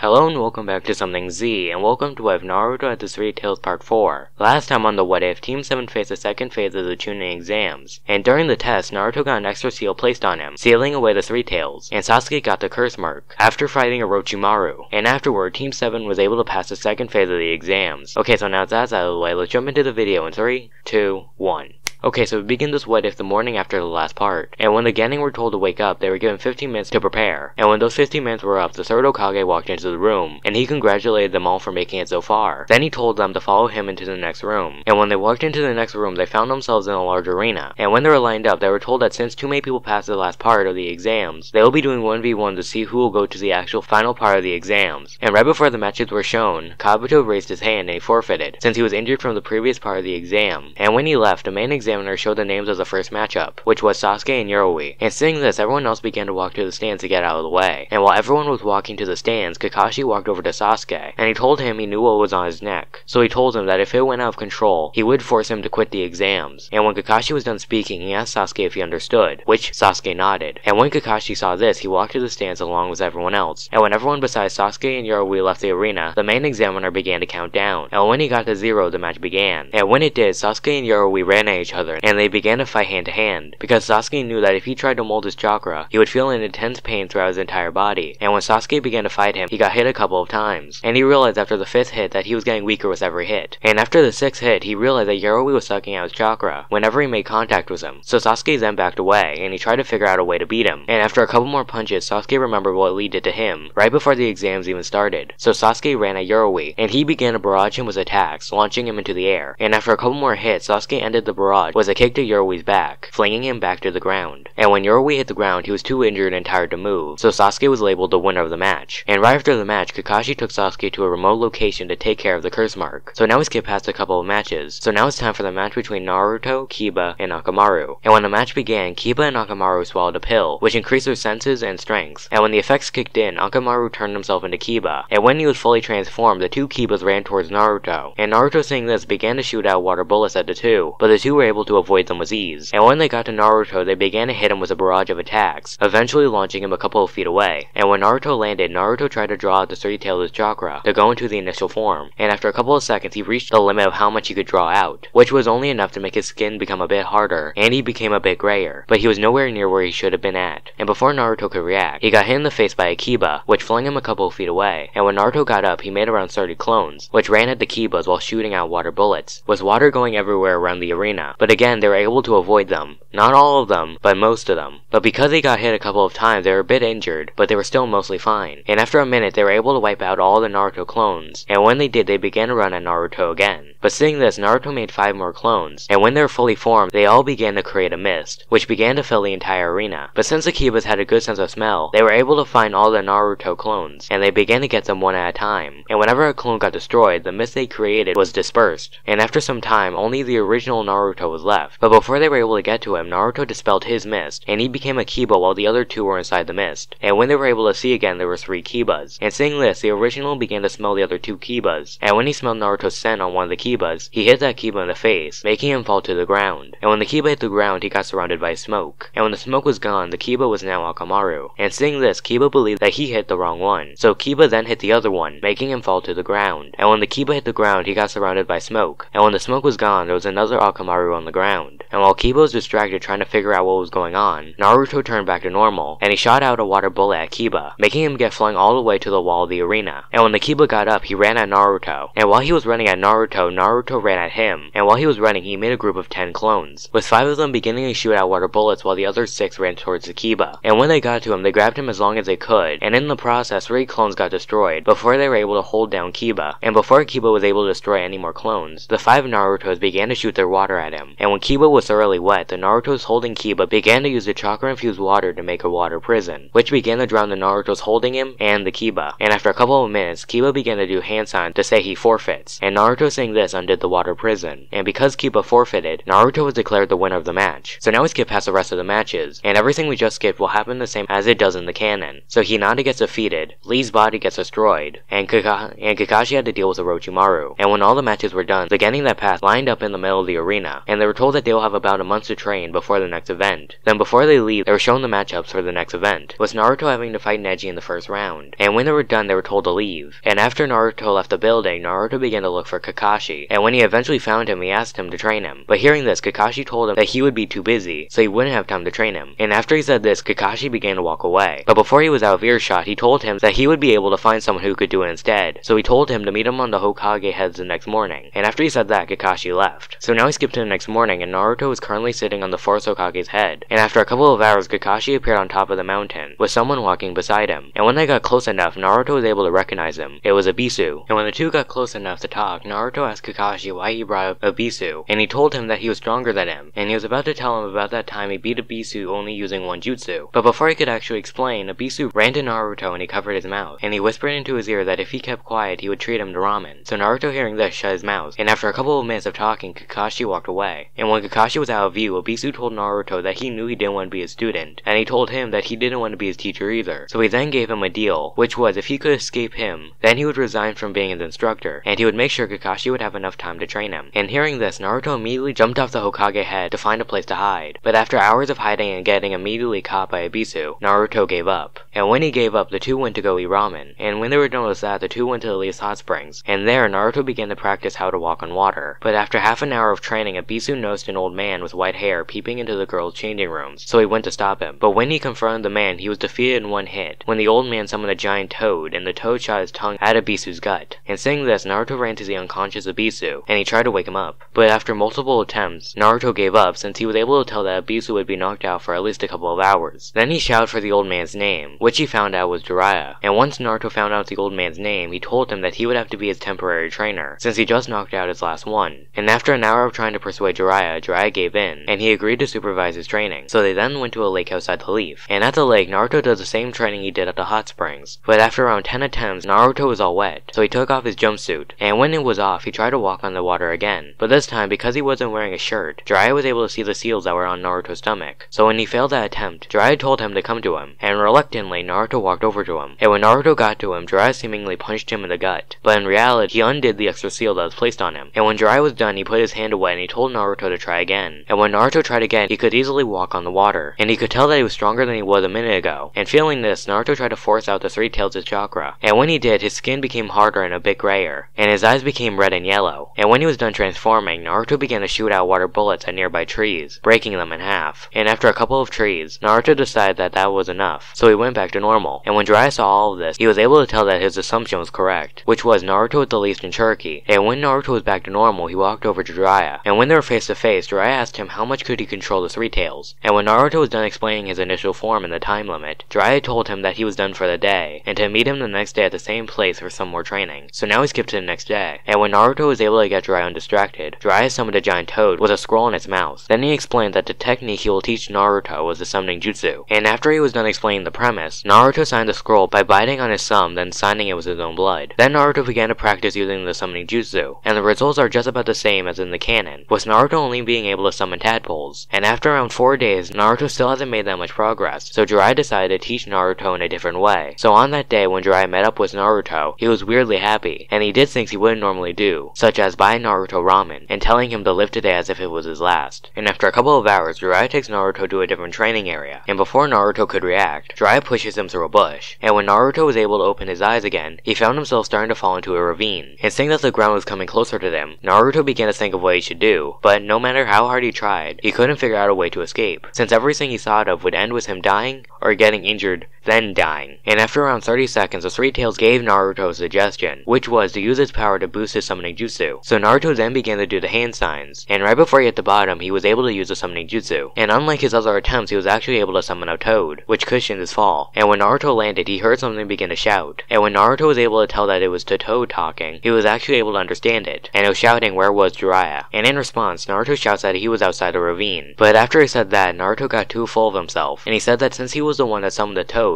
Hello and welcome back to Something Z, and welcome to What If Naruto at the Three Tales Part 4. Last time on the What If, Team 7 faced the second phase of the Chunin exams, and during the test, Naruto got an extra seal placed on him, sealing away the Three Tails, and Sasuke got the curse mark, after fighting Orochimaru, and afterward, Team 7 was able to pass the second phase of the exams. Okay, so now that's out of the way, let's jump into the video in 3, 2, 1. Okay, so we begin this what if the morning after the last part, and when the Genin were told to wake up, they were given 15 minutes to prepare, and when those 15 minutes were up, the third Hokage walked into the room, and he congratulated them all for making it so far. Then he told them to follow him into the next room, and when they walked into the next room, they found themselves in a large arena, and when they were lined up, they were told that since too many people passed the last part of the exams, they will be doing 1v1 to see who will go to the actual final part of the exams, and right before the matches were shown, Kabuto raised his hand and he forfeited, since he was injured from the previous part of the exam, and when he left, the main examiner showed the names of the first matchup, which was Sasuke and Yoroi, and seeing this, everyone else began to walk to the stands to get out of the way, and while everyone was walking to the stands, Kakashi walked over to Sasuke, and he told him he knew what was on his neck, so he told him that if it went out of control, he would force him to quit the exams, and when Kakashi was done speaking, he asked Sasuke if he understood, which Sasuke nodded, and when Kakashi saw this, he walked to the stands along with everyone else, and when everyone besides Sasuke and Yoroi left the arena, the main examiner began to count down, and when he got to 0, the match began, and when it did, Sasuke and Yoroi ran at each other, and they began to fight hand to hand, because Sasuke knew that if he tried to mold his chakra, he would feel an intense pain throughout his entire body, and when Sasuke began to fight him, he got hit a couple of times, and he realized after the 5th hit that he was getting weaker with every hit, and after the 6th hit, he realized that Yoroi was sucking out his chakra whenever he made contact with him, so Sasuke then backed away, and he tried to figure out a way to beat him, and after a couple more punches, Sasuke remembered what Lee did to him, right before the exams even started, so Sasuke ran at Yoroi, and he began to barrage him with attacks, launching him into the air, and after a couple more hits, Sasuke ended the barrage with a kick to Yoroi's back, flinging him back to the ground, and when Yoroi hit the ground, he was too injured and tired to move, so Sasuke was labeled the winner of the match, and right after the match, Kakashi took Sasuke to a remote location to take care of the curse mark, so now we skip past a couple of matches, so now it's time for the match between Naruto, Kiba, and Akamaru, and when the match began, Kiba and Akamaru swallowed a pill, which increased their senses and strength, and when the effects kicked in, Akamaru turned himself into Kiba, and when he was fully transformed, the two Kibas ran towards Naruto, and Naruto seeing this began to shoot out water bullets at the two, but the two were able to avoid them with ease, and when they got to Naruto, they began to hit him with a barrage of attacks, eventually launching him a couple of feet away, and when Naruto landed, Naruto tried to draw out the Three Tails' chakra to go into the initial form, and after a couple of seconds, he reached the limit of how much he could draw out, which was only enough to make his skin become a bit harder, and he became a bit grayer, but he was nowhere near where he should have been at, and before Naruto could react, he got hit in the face by a Kiba, which flung him a couple of feet away, and when Naruto got up, he made around 30 clones, which ran at the Kibas while shooting out water bullets, with water going everywhere around the arena, but again, they were able to avoid them, not all of them, but most of them, but because they got hit a couple of times, they were a bit injured, but they were still mostly fine, and after a minute, they were able to wipe out all the Naruto clones, and when they did, they began to run at Naruto again, but seeing this, Naruto made 5 more clones, and when they were fully formed, they all began to create a mist, which began to fill the entire arena, but since the Kibas had a good sense of smell, they were able to find all the Naruto clones, and they began to get them one at a time, and whenever a clone got destroyed, the mist they created was dispersed, and after some time, only the original Naruto was left, but before they were able to get to him, Naruto dispelled his mist, and he became a Kiba while the other two were inside the mist, and when they were able to see again, there were 3 Kibas, and seeing this, the original began to smell the other 2 Kibas, and when he smelled Naruto's scent on one of the Kibas, he hit that Kiba in the face, making him fall to the ground, and when the Kiba hit the ground, he got surrounded by smoke, and when the smoke was gone, the Kiba was now Akamaru, and seeing this, Kiba believed that he hit the wrong one, so Kiba then hit the other one, making him fall to the ground, and when the Kiba hit the ground, he got surrounded by smoke, and when the smoke was gone, there was another Akamaru on the ground, and while Kiba was distracted trying to figure out what was going on, Naruto turned back to normal, and he shot out a water bullet at Kiba, making him get flung all the way to the wall of the arena, and when the Kiba got up, he ran at Naruto, and while he was running at Naruto, Naruto ran at him, and while he was running, he made a group of 10 clones, with 5 of them beginning to shoot out water bullets while the other 6 ran towards the Kiba, and when they got to him, they grabbed him as long as they could, and in the process, 3 clones got destroyed before they were able to hold down Kiba, and before Kiba was able to destroy any more clones, the 5 Narutos began to shoot their water at him, and when Kiba was thoroughly wet, the Narutos holding Kiba began to use the chakra-infused water to make a water prison, which began to drown the Narutos holding him and the Kiba, and after a couple of minutes, Kiba began to do hand signs to say he forfeits, and Naruto saying this undid the water prison, and because Kiba forfeited, Naruto was declared the winner of the match. So now we skip past the rest of the matches, and everything we just skipped will happen the same as it does in the canon. So Hinata gets defeated, Lee's body gets destroyed, and Kakashi had to deal with Orochimaru, and when all the matches were done, the Genin that passed lined up in the middle of the arena, and they were told that they will have have about a month to train before the next event. Then before they leave, they were shown the matchups for the next event, with Naruto having to fight Neji in the first round. And when they were done, they were told to leave. And after Naruto left the building, Naruto began to look for Kakashi, and when he eventually found him, he asked him to train him. But hearing this, Kakashi told him that he would be too busy, so he wouldn't have time to train him. And after he said this, Kakashi began to walk away. But before he was out of earshot, he told him that he would be able to find someone who could do it instead. So he told him to meet him on the Hokage heads the next morning. And after he said that, Kakashi left. So now we skip to the next morning, and Naruto is currently sitting on the fourth Hokage's head. And after a couple of hours, Kakashi appeared on top of the mountain, with someone walking beside him. And when they got close enough, Naruto was able to recognize him. It was Ebisu. And when the two got close enough to talk, Naruto asked Kakashi why he brought up Ebisu, and he told him that he was stronger than him, and he was about to tell him about that time he beat Ebisu only using one jutsu. But before he could actually explain, Ebisu ran to Naruto and he covered his mouth, and he whispered into his ear that if he kept quiet, he would treat him to ramen. So Naruto, hearing this, shut his mouth, and after a couple of minutes of talking, Kakashi walked away. And when Kakashi was out of view, Ebisu told Naruto that he knew he didn't want to be his student, and he told him that he didn't want to be his teacher either. So he then gave him a deal, which was if he could escape him, then he would resign from being his instructor, and he would make sure Kakashi would have enough time to train him. And hearing this, Naruto immediately jumped off the Hokage head to find a place to hide. But after hours of hiding and getting immediately caught by Ebisu, Naruto gave up. And when he gave up, the two went to go eat ramen. And when they were done with that, the two went to the Leaf's hot springs. And there, Naruto began to practice how to walk on water. But after half an hour of training, Ebisu noticed an old man with white hair peeping into the girls' changing rooms. So he went to stop him. But when he confronted the man, he was defeated in one hit, when the old man summoned a giant toad, and the toad shot his tongue at Ebisu's gut. And seeing this, Naruto ran to the unconscious Ebisu, and he tried to wake him up. But after multiple attempts, Naruto gave up since he was able to tell that Ebisu would be knocked out for at least a couple of hours. Then he shouted for the old man's name, which he found out was Jiraiya. And once Naruto found out the old man's name, he told him that he would have to be his temporary trainer, since he just knocked out his last one. And after an hour of trying to persuade Jiraiya, Jiraiya gave in, and he agreed to supervise his training. So they then went to a lake outside the Leaf. And at the lake, Naruto does the same training he did at the hot springs. But after around 10 attempts, Naruto was all wet, so he took off his jumpsuit. And when it was off, he tried to walk on the water again. But this time, because he wasn't wearing a shirt, Jiraiya was able to see the seals that were on Naruto's stomach. So when he failed that attempt, Jiraiya told him to come to him, and reluctantly, Naruto walked over to him. And when Naruto got to him, Jiraiya seemingly punched him in the gut. But in reality, he undid the extra seal that was placed on him. And when Jiraiya was done, he put his hand away and he told Naruto to try again. And when Naruto tried again, he could easily walk on the water. And he could tell that he was stronger than he was a minute ago. And feeling this, Naruto tried to force out the 3 tails of chakra. And when he did, his skin became harder and a bit grayer, and his eyes became red and yellow. And when he was done transforming, Naruto began to shoot out water bullets at nearby trees, breaking them in half. And after a couple of trees, Naruto decided that that was enough, so he went back to normal. And when Jiraiya saw all of this, he was able to tell that his assumption was correct, which was Naruto was the least in Cherokee. And when Naruto was back to normal, he walked over to Jiraiya. And when they were face to face, Jiraiya asked him how much could he control the 3 tails. And when Naruto was done explaining his initial form and the time limit, Jiraiya told him that he was done for the day, and to meet him the next day at the same place for some more training. So now we skip to the next day. And when Naruto was able to get Jiraiya undistracted, Jiraiya summoned a giant toad with a scroll in its mouth. Then he explained that the technique he will teach Naruto was the summoning jutsu. And after he was done explaining the premise, Naruto signed the scroll by biting on his thumb, then signing it with his own blood. Then Naruto began to practice using the summoning jutsu, and the results are just about the same as in the canon, with Naruto only being able to summon tadpoles. And after around 4 days, Naruto still hasn't made that much progress, so Jiraiya decided to teach Naruto in a different way. So on that day when Jiraiya met up with Naruto, he was weirdly happy, and he did things he wouldn't normally do, such as buying Naruto ramen, and telling him to live today as if it was his last. And after a couple of hours, Jiraiya takes Naruto to a different training area, and before Naruto could react, Jiraiya pushes him through a bush. And when Naruto was able to open his eyes again, he found himself starting to fall into a ravine. And seeing that the ground was coming closer to them, Naruto began to think of what he should do, but no matter how hard he tried, he couldn't figure out a way to escape, since everything he thought of would end with him dying, or getting injured, then dying. And after around 30 seconds, the 3 tails gave Naruto a suggestion, which was to use his power to boost his summoning jutsu. So Naruto then began to do the hand signs, and right before he hit the bottom, he was able to use the summoning jutsu. And unlike his other attempts, he was actually able to summon a toad, which cushioned his fall. And when Naruto landed, he heard something begin to shout. And when Naruto was able to tell that it was the toad talking, he was actually able to understand it, and it was shouting where was Jiraiya. And in response, Naruto shouts that he was outside a ravine. But after he said that, Naruto got too full of himself, and he said that since he was the one that summoned the toad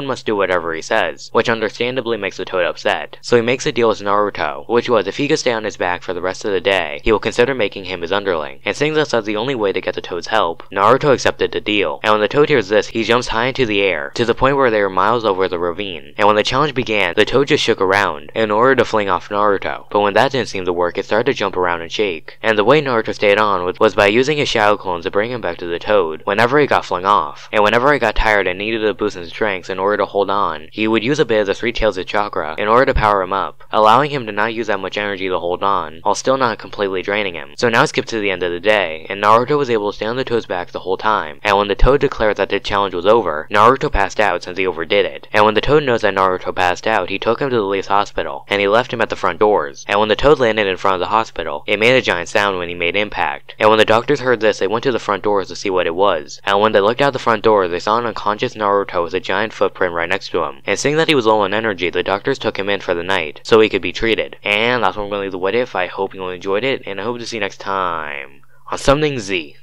must do whatever he says, which understandably makes the toad upset. So he makes a deal with Naruto, which was if he could stay on his back for the rest of the day, he will consider making him his underling. And seeing this as the only way to get the toad's help, Naruto accepted the deal. And when the toad hears this, he jumps high into the air, to the point where they were miles over the ravine. And when the challenge began, the toad just shook around, in order to fling off Naruto. But when that didn't seem to work, it started to jump around and shake. And the way Naruto stayed on was Toad was by using his shadow clones to bring him back to the Toad whenever he got flung off, and whenever he got tired and needed a boost in strength in order to hold on, he would use a bit of the Three Tails chakra in order to power him up, allowing him to not use that much energy to hold on, while still not completely draining him. So now skip to the end of the day, and Naruto was able to stay on the Toad's back the whole time, and when the Toad declared that the challenge was over, Naruto passed out since he overdid it. And when the Toad knows that Naruto passed out, he took him to the Leaf's hospital, and he left him at the front doors. And when the Toad landed in front of the hospital, it made a giant sound when he made impact. And when the doctors heard this, they went to the front doors to see what it was. And when they looked out the front door, they saw an unconscious Naruto with a giant footprint right next to him. And seeing that he was low on energy, the doctors took him in for the night, so he could be treated. And that's where I'm going to leave the what if. I hope you all enjoyed it, and I hope to see you next time on Something Z.